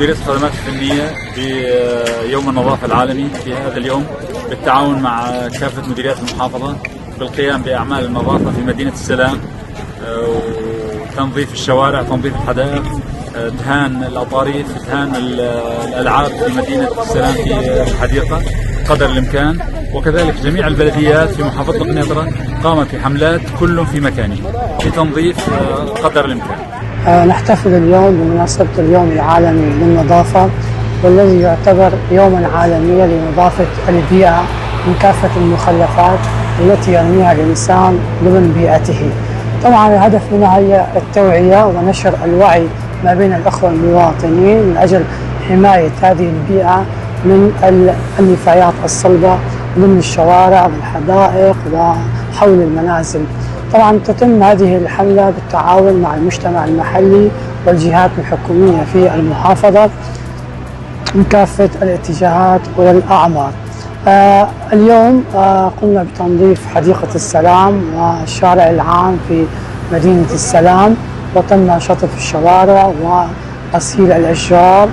مديرية الخدمات الفنية بيوم النظافة العالمي في هذا اليوم بالتعاون مع كافة مديريات المحافظة بالقيام بأعمال النظافة في مدينة السلام، وتنظيف الشوارع، تنظيف الحدائق، دهان الأطاريف، دهان الألعاب في مدينة السلام في الحديقة قدر الإمكان. وكذلك جميع البلديات في محافظة قنيطرة قامت بحملات كل في مكانه لتنظيف قدر الإمكان. نحتفل اليوم بمناسبة اليوم العالمي للنظافة، والذي يعتبر يوما عالميا لنظافة البيئة من كافة المخلفات التي يرميها الإنسان ضمن بيئته. طبعا الهدف منها هي التوعية ونشر الوعي ما بين الأخوة المواطنين من أجل حماية هذه البيئة من النفايات الصلبة ضمن الشوارع والحدائق وحول المنازل. طبعا تتم هذه الحملة بالتعاون مع المجتمع المحلي والجهات الحكومية في المحافظة من كافة الاتجاهات والأعمار. اليوم قمنا بتنظيف حديقة السلام والشارع العام في مدينة السلام، وتم شطف الشوارع وغسيل الأشجار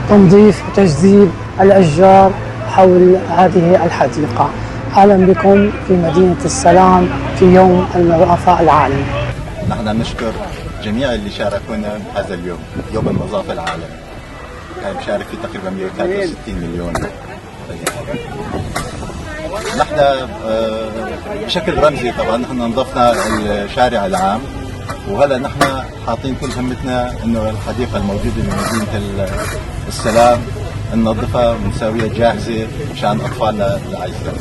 وتنظيف وتجذيب الأشجار حول هذه الحديقة. أهلا بكم في مدينة السلام في يوم النظافة العالمي. نحن نشكر جميع اللي شاركونا بهذا اليوم، يوم النظافة العالمي. مشارك فيه تقريبا 163 مليون. نحن بشكل رمزي طبعا نحن نظفنا الشارع العام، وهلا نحن حاطين كل همتنا انه الحديقة الموجودة بمدينة السلام ننظفها ونساويها جاهزة مشان اطفالنا العزة،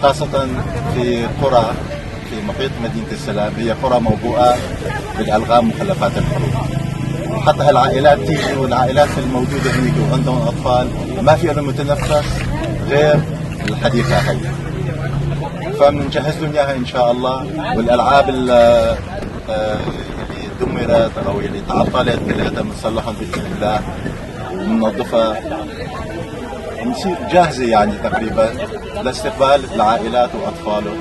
خاصة في قرى في محيط مدينة السلام. هي قرى موبوءة بالألغام مخلفات الحروب، حتى العائلات تيجي، والعائلات الموجودة هناك وعندهم أطفال ما في لهم متنفس غير الحديقة هي، فبنجهز لهم إياها إن شاء الله. والألعاب اللي دمرت أو اللي تعطلت كلها بنصلحهم بإذن الله وننظفها ونصير جاهزة يعني تقريبا لاستقبال العائلات وأطفالهم.